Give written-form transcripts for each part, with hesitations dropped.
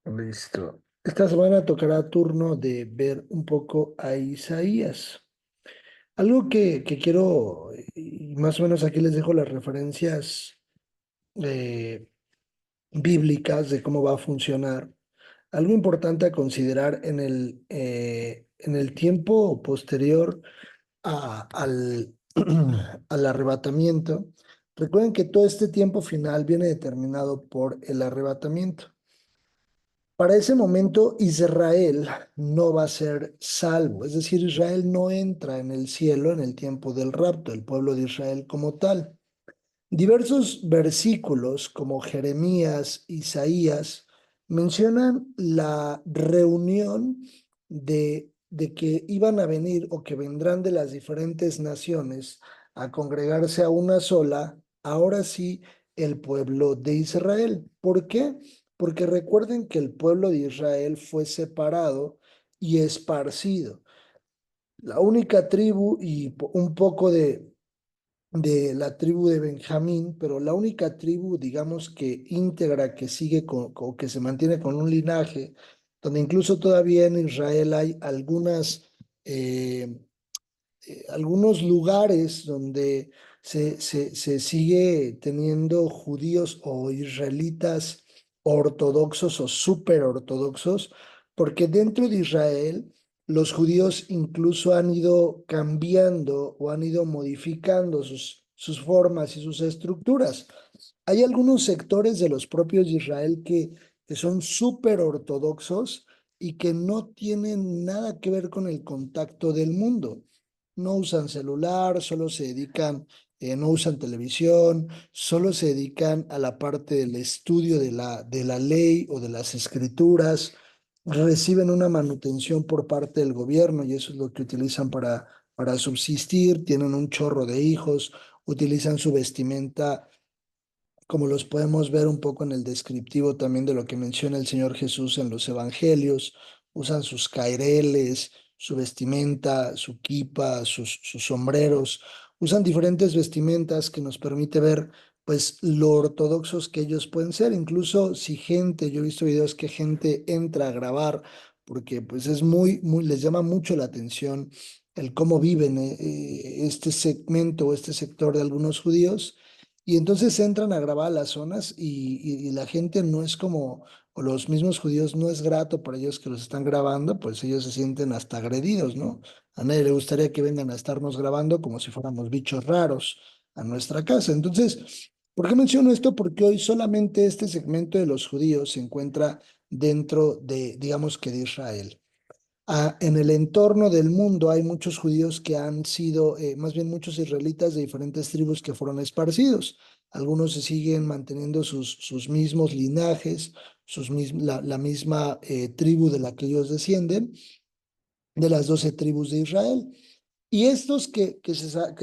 Listo. Esta semana tocará turno de ver un poco a Isaías. Algo que quiero, y más o menos aquí les dejo las referencias eh, bíblicas de cómo va a funcionar. Algo importante a considerar en el tiempo posterior al, al arrebatamiento. Recuerden que todo este tiempo final viene determinado por el arrebatamiento. Para ese momento Israel no va a ser salvo, es decir, Israel no entra en el cielo en el tiempo del rapto, el pueblo de Israel como tal. Diversos versículos como Jeremías, Isaías, mencionan la reunión de que iban a venir o que vendrán de las diferentes naciones a congregarse a una sola, ahora sí, el pueblo de Israel. ¿Por qué? Porque recuerden que el pueblo de Israel fue separado y esparcido. La única tribu y un poco de la tribu de Benjamín, pero la única tribu, digamos que íntegra, que sigue o que se mantiene con un linaje, donde incluso todavía en Israel hay eh, algunos lugares donde se sigue teniendo judíos o israelitas ortodoxos o súper ortodoxos, porque dentro de Israel los judíos incluso han ido cambiando o han ido modificando sus formas y sus estructuras. Hay algunos sectores de los propios de Israel que son súper ortodoxos y que no tienen nada que ver con el contacto del mundo. No usan celular, solo se dedican, no usan televisión, solo se dedican a la parte del estudio de la ley o de las escrituras, reciben una manutención por parte del gobierno y eso es lo que utilizan para subsistir, tienen un chorro de hijos, utilizan su vestimenta como los podemos ver un poco en el descriptivo también de lo que menciona el Señor Jesús en los evangelios, usan sus caireles, su vestimenta, su kipa, sus sombreros, usan diferentes vestimentas que nos permite ver pues lo ortodoxos que ellos pueden ser, incluso si gente, yo he visto videos que gente entra a grabar porque pues es les llama mucho la atención el cómo viven este segmento o este sector de algunos judíos y entonces entran a grabar las zonas y la gente no es como, o los mismos judíos no es grato para ellos que los están grabando, pues ellos se sienten hasta agredidos, ¿no? A nadie le gustaría que vengan a estarnos grabando como si fuéramos bichos raros a nuestra casa. Entonces, ¿por qué menciono esto? Porque hoy solamente este segmento de los judíos se encuentra dentro de, digamos que de Israel. En el entorno del mundo hay muchos judíos que han sido, más bien muchos israelitas de diferentes tribus que fueron esparcidos. Algunos se siguen manteniendo sus mismos linajes, la misma tribu de la que ellos descienden, de las 12 tribus de Israel. Y estos que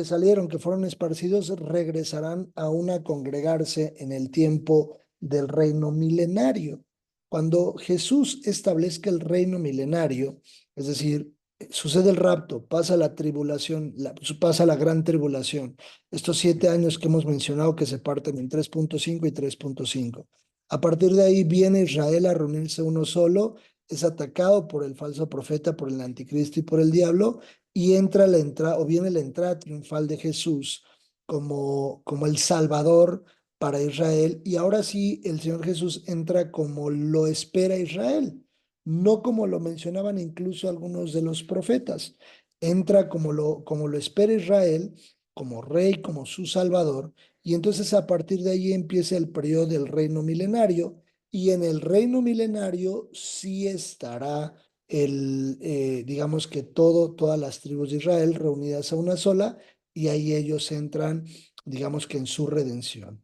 salieron, que fueron esparcidos, regresarán aún a congregarse en el tiempo del reino milenario. Cuando Jesús establezca el reino milenario, es decir, sucede el rapto, pasa la tribulación, pasa la gran tribulación, estos 7 años que hemos mencionado que se parten en 3.5 y 3.5. A partir de ahí viene Israel a reunirse uno solo, es atacado por el falso profeta, por el anticristo y por el diablo, y entra la entrada, o viene la entrada triunfal de Jesús como el Salvador para Israel. Y ahora sí, el Señor Jesús entra como lo espera Israel, no como lo mencionaban incluso algunos de los profetas. Entra como lo espera Israel, como rey, como su Salvador. Y entonces a partir de ahí empieza el periodo del reino milenario. Y en el reino milenario sí estará digamos que todas las tribus de Israel reunidas a una sola, y ahí ellos entran, digamos que en su redención.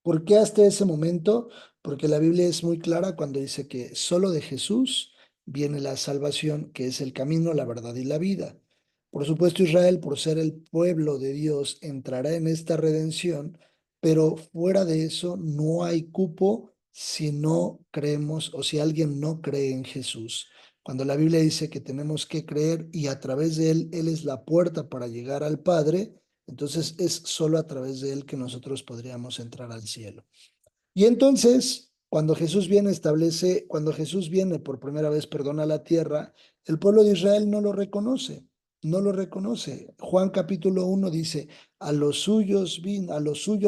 ¿Por qué hasta ese momento? Porque la Biblia es muy clara cuando dice que solo de Jesús viene la salvación, que es el camino, la verdad y la vida. Por supuesto, Israel, por ser el pueblo de Dios, entrará en esta redención, pero fuera de eso no hay cupo si no creemos o si alguien no cree en Jesús. Cuando la Biblia dice que tenemos que creer y a través de Él, Él es la puerta para llegar al Padre, entonces es solo a través de Él que nosotros podríamos entrar al cielo. Y entonces, Cuando Jesús viene por primera vez, perdón, a la tierra, el pueblo de Israel no lo reconoce, no lo reconoce. Juan capítulo 1 dice, a lo suyo,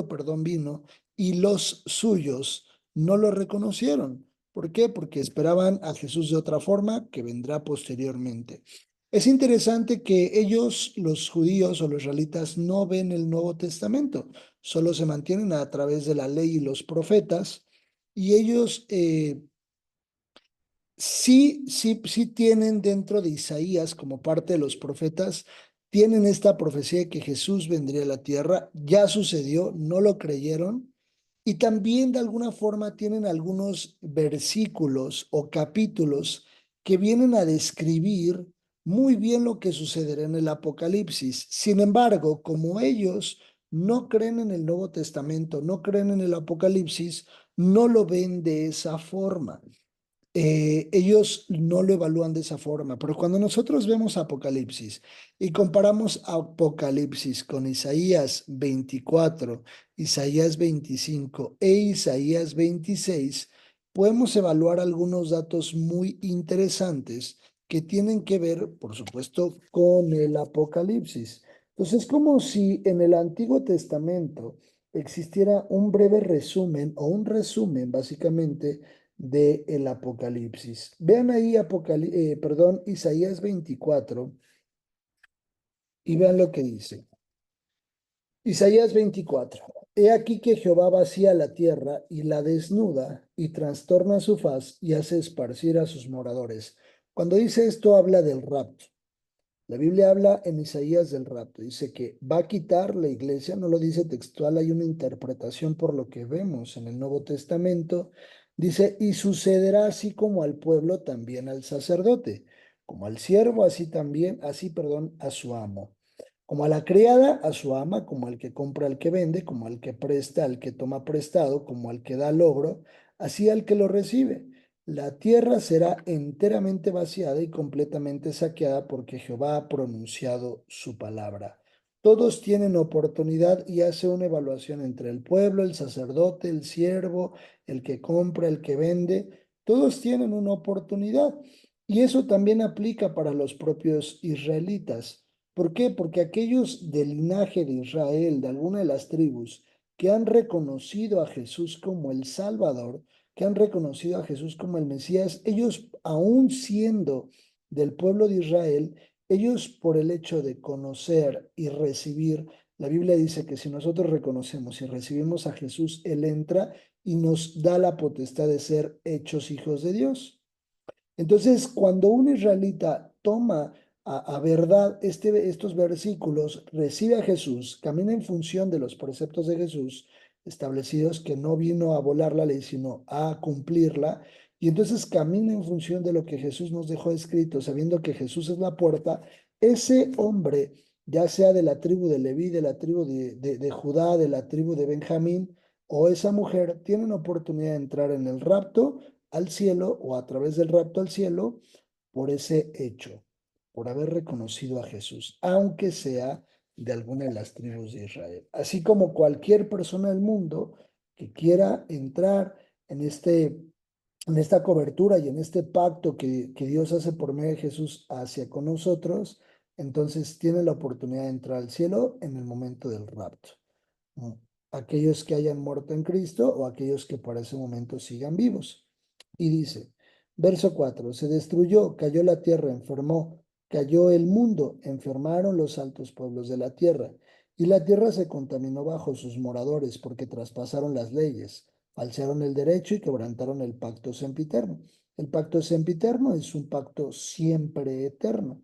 perdón, vino, y los suyos no lo reconocieron. ¿Por qué? Porque esperaban a Jesús de otra forma que vendrá posteriormente. Es interesante que ellos, los judíos o los israelitas, no ven el Nuevo Testamento, solo se mantienen a través de la ley y los profetas, y ellos sí tienen dentro de Isaías, como parte de los profetas, tienen esta profecía de que Jesús vendría a la tierra, ya sucedió, no lo creyeron, y también de alguna forma tienen algunos versículos o capítulos que vienen a describir muy bien lo que sucederá en el Apocalipsis. Sin embargo, como ellos no creen en el Nuevo Testamento, no creen en el Apocalipsis, no lo ven de esa forma. Ellos no lo evalúan de esa forma, pero cuando nosotros vemos Apocalipsis y comparamos Apocalipsis con Isaías 24, Isaías 25 e Isaías 26, podemos evaluar algunos datos muy interesantes que tienen que ver, por supuesto, con el Apocalipsis. Entonces, es como si en el Antiguo Testamento existiera un breve resumen o un resumen, básicamente, de el Apocalipsis. Vean ahí Isaías 24 y vean lo que dice. Isaías 24. He aquí que Jehová vacía la tierra y la desnuda y trastorna su faz y hace esparcir a sus moradores. Cuando dice esto habla del rapto. La Biblia habla en Isaías del rapto. Dice que va a quitar la iglesia, no lo dice textual, hay una interpretación por lo que vemos en el Nuevo Testamento. Dice, y sucederá así como al pueblo, también al sacerdote, como al siervo, así también, así, perdón, a su amo. Como a la criada, a su ama, como al que compra al que vende, como al que presta al que toma prestado, como al que da logro, así al que lo recibe. La tierra será enteramente vaciada y completamente saqueada porque Jehová ha pronunciado su palabra. Todos tienen oportunidad y hace una evaluación entre el pueblo, el sacerdote, el siervo, el que compra, el que vende. Todos tienen una oportunidad. Y eso también aplica para los propios israelitas. ¿Por qué? Porque aquellos del linaje de Israel, de alguna de las tribus, que han reconocido a Jesús como el Salvador, que han reconocido a Jesús como el Mesías, ellos, aún siendo del pueblo de Israel, ellos por el hecho de conocer y recibir, la Biblia dice que si nosotros reconocemos y recibimos a Jesús, Él entra y nos da la potestad de ser hechos hijos de Dios. Entonces, cuando un israelita toma a verdad estos versículos, recibe a Jesús, camina en función de los preceptos de Jesús establecidos, que no vino a volar la ley, sino a cumplirla, y entonces camina en función de lo que Jesús nos dejó escrito, sabiendo que Jesús es la puerta, ese hombre, ya sea de la tribu de Leví, de la tribu de Judá, de la tribu de Benjamín, o esa mujer, tienen oportunidad de entrar en el rapto al cielo o a través del rapto al cielo por ese hecho, por haber reconocido a Jesús, aunque sea de alguna de las tribus de Israel. Así como cualquier persona del mundo que quiera entrar en en esta cobertura y en este pacto que Dios hace por medio de Jesús hacia con nosotros, entonces tiene la oportunidad de entrar al cielo en el momento del rapto. ¿No? Aquellos que hayan muerto en Cristo o aquellos que para ese momento sigan vivos. Y dice, verso 4, se destruyó, cayó la tierra, enfermó, cayó el mundo, enfermaron los altos pueblos de la tierra, y la tierra se contaminó bajo sus moradores porque traspasaron las leyes, falsearon el derecho y quebrantaron el pacto sempiterno. El pacto sempiterno es un pacto siempre eterno.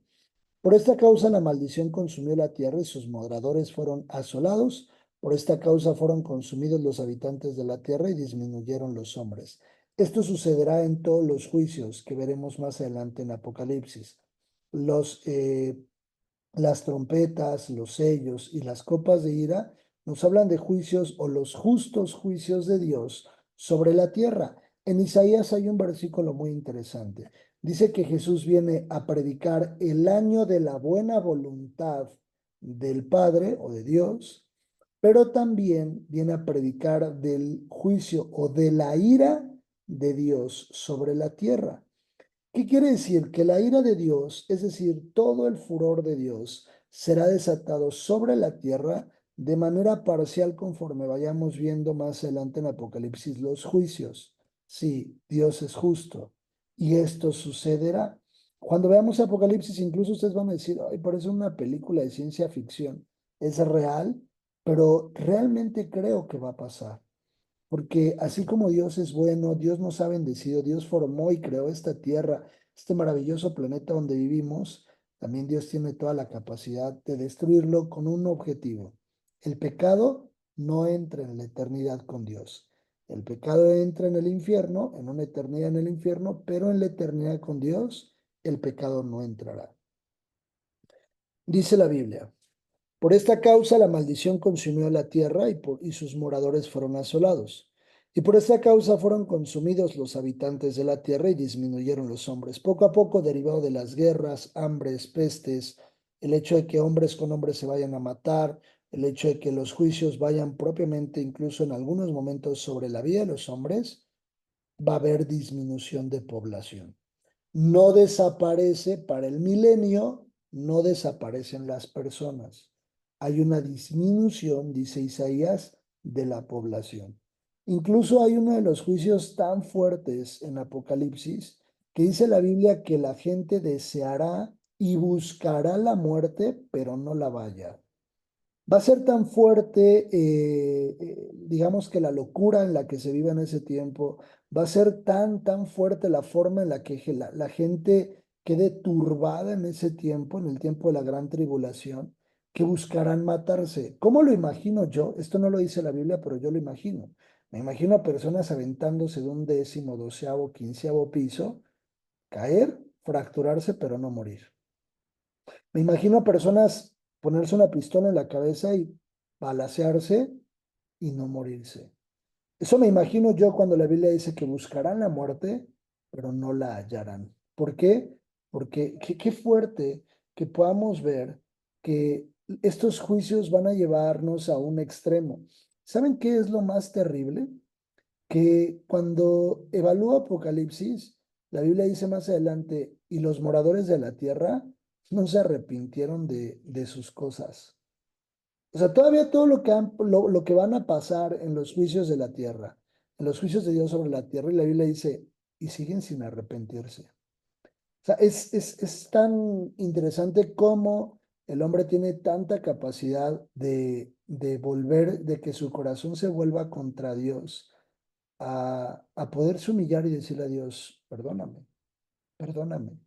Por esta causa la maldición consumió la tierra y sus moradores fueron asolados. Por esta causa fueron consumidos los habitantes de la tierra y disminuyeron los hombres. Esto sucederá en todos los juicios que veremos más adelante en Apocalipsis. Los, eh, las trompetas, los sellos y las copas de ira nos hablan de juicios o los justos juicios de Dios sobre la tierra. En Isaías hay un versículo muy interesante. Dice que Jesús viene a predicar el año de la buena voluntad del Padre o de Dios, pero también viene a predicar del juicio o de la ira de Dios sobre la tierra. ¿Qué quiere decir? Que la ira de Dios, es decir, todo el furor de Dios, será desatado sobre la tierra de manera parcial conforme vayamos viendo más adelante en Apocalipsis los juicios. Sí, Dios es justo y esto sucederá. Cuando veamos Apocalipsis, incluso ustedes van a decir, ay, parece una película de ciencia ficción. Es real, pero realmente creo que va a pasar. Porque así como Dios es bueno, Dios nos ha bendecido, Dios formó y creó esta tierra, este maravilloso planeta donde vivimos, también Dios tiene toda la capacidad de destruirlo con un objetivo. El pecado no entra en la eternidad con Dios. El pecado entra en el infierno, en una eternidad en el infierno, pero en la eternidad con Dios, el pecado no entrará. Dice la Biblia. Por esta causa la maldición consumió la tierra y sus moradores fueron asolados. Y por esta causa fueron consumidos los habitantes de la tierra y disminuyeron los hombres. Poco a poco, derivado de las guerras, hambres, pestes, el hecho de que hombres con hombres se vayan a matar, el hecho de que los juicios vayan propiamente, incluso en algunos momentos, sobre la vida de los hombres, va a haber disminución de población. No desaparece para el milenio, no desaparecen las personas. Hay una disminución, dice Isaías, de la población. Incluso hay uno de los juicios tan fuertes en Apocalipsis que dice la Biblia que la gente deseará y buscará la muerte, pero no la vaya. Va a ser tan fuerte, digamos que la locura en la que se vive en ese tiempo, va a ser tan fuerte la forma en la que la gente quede turbada en ese tiempo, en el tiempo de la gran tribulación, que buscarán matarse. ¿Cómo lo imagino yo? Esto no lo dice la Biblia, pero yo lo imagino. Me imagino a personas aventándose de un 10º, 12º, 15º piso, caer, fracturarse, pero no morir. Me imagino a personas ponerse una pistola en la cabeza y balacearse y no morirse. Eso me imagino yo cuando la Biblia dice que buscarán la muerte, pero no la hallarán. ¿Por qué? Porque qué fuerte que podamos ver que estos juicios van a llevarnos a un extremo. ¿Saben qué es lo más terrible? Que cuando evalúa Apocalipsis, la Biblia dice más adelante, y los moradores de la tierra no se arrepintieron de sus cosas. O sea, todavía todo lo que van a pasar en los juicios de la tierra, en los juicios de Dios sobre la tierra, y la Biblia dice, y siguen sin arrepentirse. O sea, es tan interesante cómo el hombre tiene tanta capacidad de volver, de que su corazón se vuelva contra Dios a poderse humillar y decirle a Dios, perdóname, perdóname.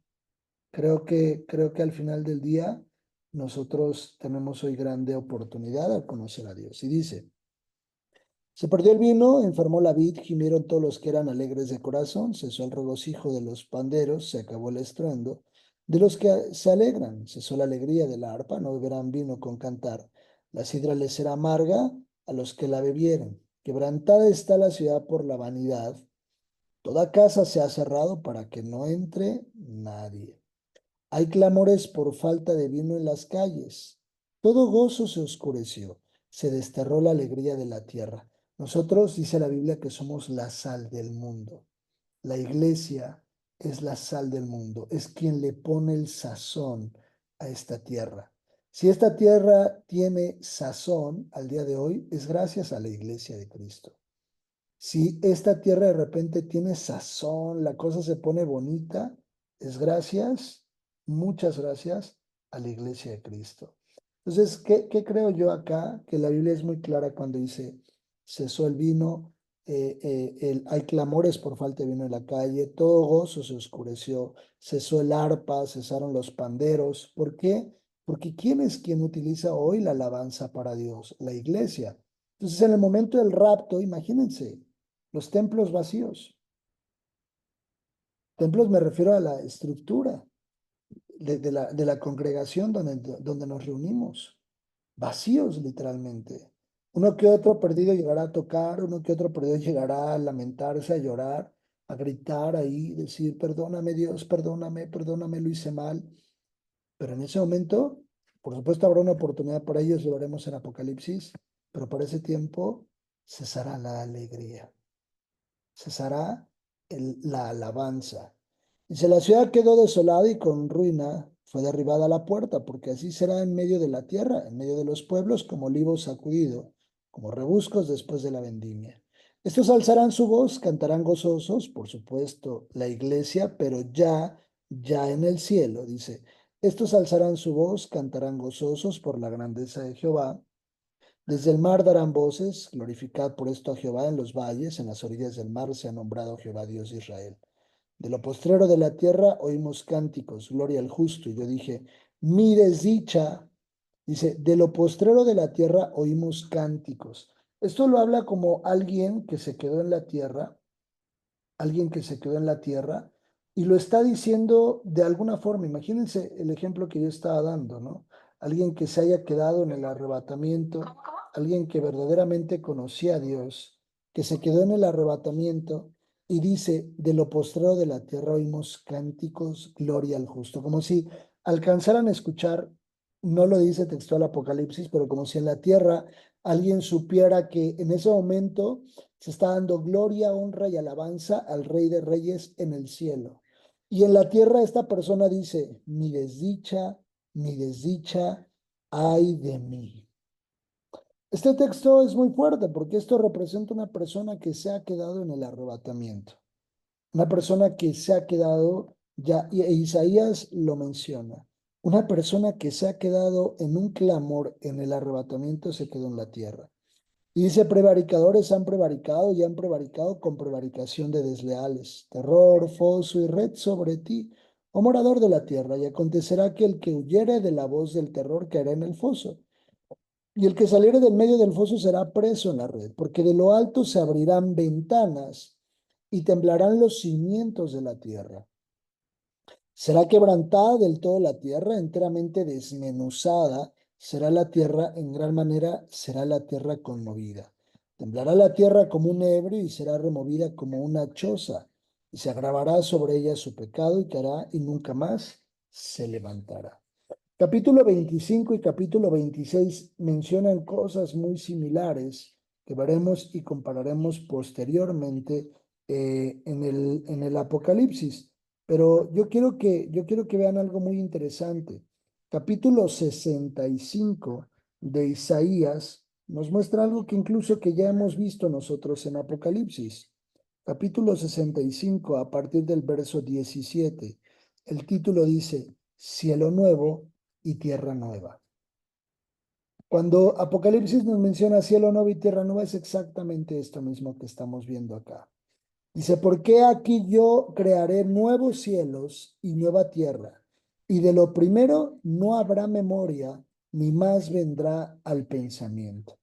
Creo que al final del día nosotros tenemos hoy grande oportunidad al conocer a Dios. Y dice, se perdió el vino, enfermó la vid, gimieron todos los que eran alegres de corazón, cesó el regocijo de los panderos, se acabó el estruendo. De los que se alegran, cesó la alegría de la arpa, no beberán vino con cantar. La sidra les será amarga a los que la bebieren. Quebrantada está la ciudad por la vanidad. Toda casa se ha cerrado para que no entre nadie. Hay clamores por falta de vino en las calles. Todo gozo se oscureció. Se desterró la alegría de la tierra. Nosotros, dice la Biblia, que somos la sal del mundo. La iglesia es la sal del mundo. Es quien le pone el sazón a esta tierra. Si esta tierra tiene sazón al día de hoy, es gracias a la iglesia de Cristo. Si esta tierra de repente tiene sazón, la cosa se pone bonita, es gracias, muchas gracias a la iglesia de Cristo. Entonces, ¿qué creo yo acá? Que la Biblia es muy clara cuando dice, cesó el vino, hay clamores por falta de vino en la calle, todo gozo se oscureció, cesó el arpa, cesaron los panderos. ¿Por qué? Porque ¿quién es quien utiliza hoy la alabanza para Dios? La iglesia. Entonces, en el momento del rapto, imagínense, los templos vacíos. Templos me refiero a la estructura de la congregación donde nos reunimos. Vacíos, literalmente. Uno que otro perdido llegará a tocar, uno que otro perdido llegará a lamentarse, a llorar, a gritar ahí, decir, perdóname Dios, perdóname, perdóname, lo hice mal. Pero en ese momento, por supuesto, habrá una oportunidad para ellos, lo veremos en Apocalipsis, pero para ese tiempo cesará la alegría, cesará la alabanza. Dice, la ciudad quedó desolada y con ruina fue derribada la puerta, porque así será en medio de la tierra, en medio de los pueblos, como olivo sacudido, como rebuscos después de la vendimia. Estos alzarán su voz, cantarán gozosos, por supuesto, la iglesia, pero ya en el cielo, dice, estos alzarán su voz, cantarán gozosos por la grandeza de Jehová. Desde el mar darán voces, glorificad por esto a Jehová en los valles, en las orillas del mar se ha nombrado Jehová Dios de Israel. De lo postrero de la tierra oímos cánticos, gloria al justo. Y yo dije, mi desdicha, dice, de lo postrero de la tierra oímos cánticos. Esto lo habla como alguien que se quedó en la tierra, alguien que se quedó en la tierra, y lo está diciendo de alguna forma. Imagínense el ejemplo que yo estaba dando, ¿no? Alguien que se haya quedado en el arrebatamiento, alguien que verdaderamente conocía a Dios, que se quedó en el arrebatamiento y dice, de lo postrero de la tierra oímos cánticos, gloria al justo, como si alcanzaran a escuchar, no lo dice textual Apocalipsis, pero como si en la tierra alguien supiera que en ese momento se está dando gloria, honra y alabanza al Rey de Reyes en el cielo. Y en la tierra esta persona dice, mi desdicha, ay de mí. Este texto es muy fuerte porque esto representa una persona que se ha quedado en el arrebatamiento, una persona que se ha quedado, ya, y Isaías lo menciona, una persona que se ha quedado en un clamor en el arrebatamiento se quedó en la tierra. Y dice, prevaricadores han prevaricado y han prevaricado con prevaricación de desleales. Terror, foso y red sobre ti, oh morador de la tierra. Y acontecerá que el que huyere de la voz del terror caerá en el foso. Y el que saliere del medio del foso será preso en la red, porque de lo alto se abrirán ventanas y temblarán los cimientos de la tierra. Será quebrantada del todo la tierra, enteramente desmenuzada será la tierra, en gran manera será la tierra conmovida. Temblará la tierra como un ebrio y será removida como una choza, y se agravará sobre ella su pecado y caerá y nunca más se levantará. Capítulo 25 y capítulo 26 mencionan cosas muy similares que veremos y compararemos posteriormente en el Apocalipsis. Pero yo quiero que vean algo muy interesante. Capítulo 65 de Isaías nos muestra algo que incluso que ya hemos visto nosotros en Apocalipsis. Capítulo 65 a partir del verso 17. El título dice, Cielo nuevo y tierra nueva. Cuando Apocalipsis nos menciona cielo nuevo y tierra nueva, es exactamente esto mismo que estamos viendo acá. Dice, ¿por qué aquí yo crearé nuevos cielos y nueva tierra? Y de lo primero no habrá memoria, ni más vendrá al pensamiento.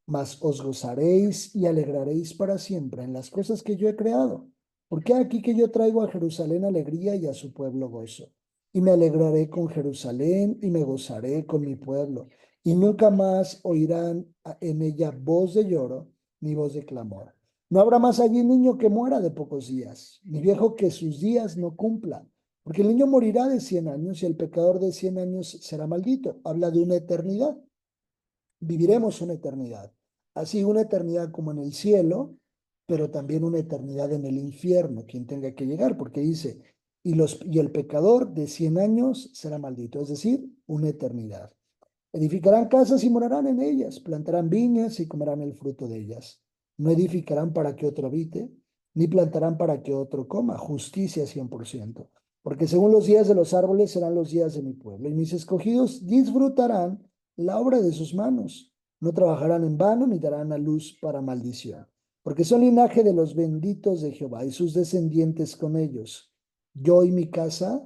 Mas os gozaréis y alegraréis para siempre en las cosas que yo he creado. Porque aquí que yo traigo a Jerusalén alegría y a su pueblo gozo. Y me alegraré con Jerusalén y me gozaré con mi pueblo. Y nunca más oirán en ella voz de lloro ni voz de clamor. No habrá más allí niño que muera de pocos días, ni viejo que sus días no cumpla. Porque el niño morirá de 100 años y el pecador de 100 años será maldito. Habla de una eternidad. Viviremos una eternidad. Así una eternidad como en el cielo, pero también una eternidad en el infierno, quien tenga que llegar, porque dice, y el pecador de 100 años será maldito, es decir, una eternidad. Edificarán casas y morarán en ellas, plantarán viñas y comerán el fruto de ellas. No edificarán para que otro habite, ni plantarán para que otro coma, justicia 100%. Porque según los días de los árboles serán los días de mi pueblo, y mis escogidos disfrutarán la obra de sus manos. No trabajarán en vano, ni darán a luz para maldición. Porque son linaje de los benditos de Jehová, y sus descendientes con ellos. Yo y mi casa,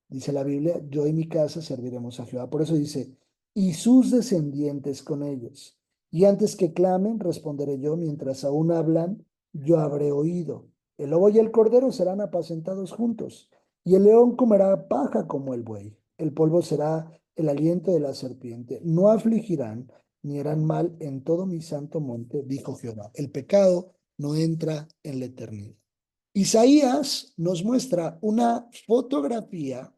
dice la Biblia, yo y mi casa serviremos a Jehová. Por eso dice, y sus descendientes con ellos. Y antes que clamen, responderé yo, mientras aún hablan, yo habré oído. El lobo y el cordero serán apacentados juntos, y el león comerá paja como el buey. El polvo será el aliento de la serpiente. No afligirán ni harán mal en todo mi santo monte, dijo Jehová. El pecado no entra en la eternidad. Isaías nos muestra una fotografía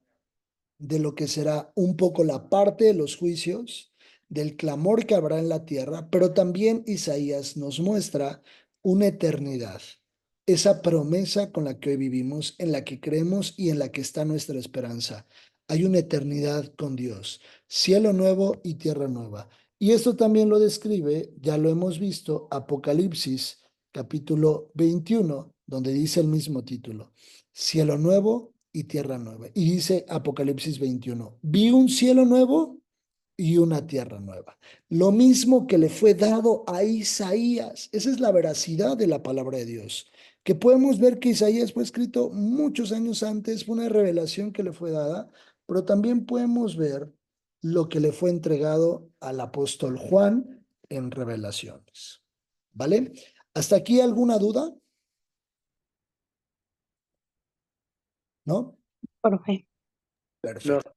de lo que será un poco la parte de los juicios, del clamor que habrá en la tierra, pero también Isaías nos muestra una eternidad, esa promesa con la que hoy vivimos, en la que creemos y en la que está nuestra esperanza. Hay una eternidad con Dios, cielo nuevo y tierra nueva. Y esto también lo describe, ya lo hemos visto, Apocalipsis capítulo 21, donde dice el mismo título, cielo nuevo y tierra nueva. Y dice Apocalipsis 21, vi un cielo nuevo y una tierra nueva. Lo mismo que le fue dado a Isaías. Esa es la veracidad de la palabra de Dios. Que podemos ver que Isaías fue escrito muchos años antes, fue una revelación que le fue dada, pero también podemos ver lo que le fue entregado al apóstol Juan en revelaciones. ¿Vale? ¿Hasta aquí alguna duda? ¿No? Profe. Perfecto.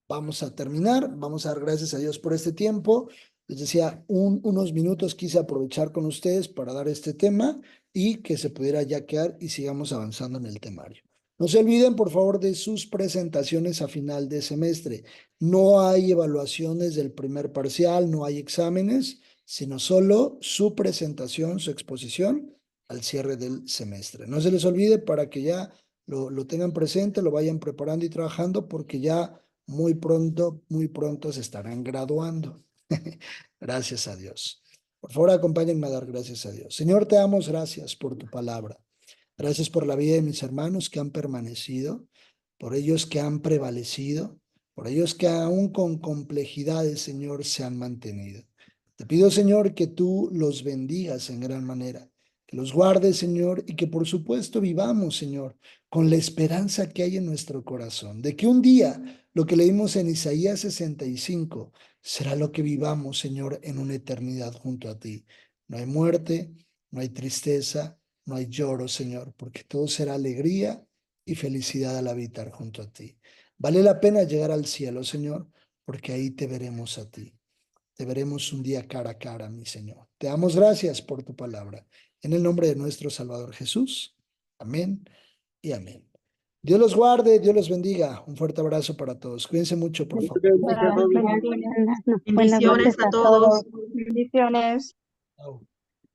Vamos a terminar, vamos a dar gracias a Dios por este tiempo. Les decía, unos minutos quise aprovechar con ustedes para dar este tema y que se pudiera ya quedar y sigamos avanzando en el temario. No se olviden, por favor, de sus presentaciones a final de semestre. No hay evaluaciones del primer parcial, no hay exámenes, sino solo su presentación, su exposición al cierre del semestre. No se les olvide para que ya lo tengan presente, lo vayan preparando y trabajando porque ya muy pronto se estarán graduando. Gracias a Dios. Por favor, acompáñenme a dar gracias a Dios. Señor, te damos gracias por tu palabra. Gracias por la vida de mis hermanos que han permanecido, por ellos que han prevalecido, por ellos que aún con complejidades, Señor, se han mantenido. Te pido, Señor, que tú los bendigas en gran manera, que los guardes, Señor, y que por supuesto vivamos, Señor, con la esperanza que hay en nuestro corazón, de que un día lo que leímos en Isaías 65 será lo que vivamos, Señor, en una eternidad junto a ti. No hay muerte, no hay tristeza, no hay lloro, Señor, porque todo será alegría y felicidad al habitar junto a ti. Vale la pena llegar al cielo, Señor, porque ahí te veremos a ti. Te veremos un día cara a cara, mi Señor. Te damos gracias por tu palabra. En el nombre de nuestro Salvador Jesús. Amén y amén. Dios los guarde, Dios los bendiga. Un fuerte abrazo para todos. Cuídense mucho, por favor. Buenas Bendiciones noches a a todos. todos. Bendiciones. Chao.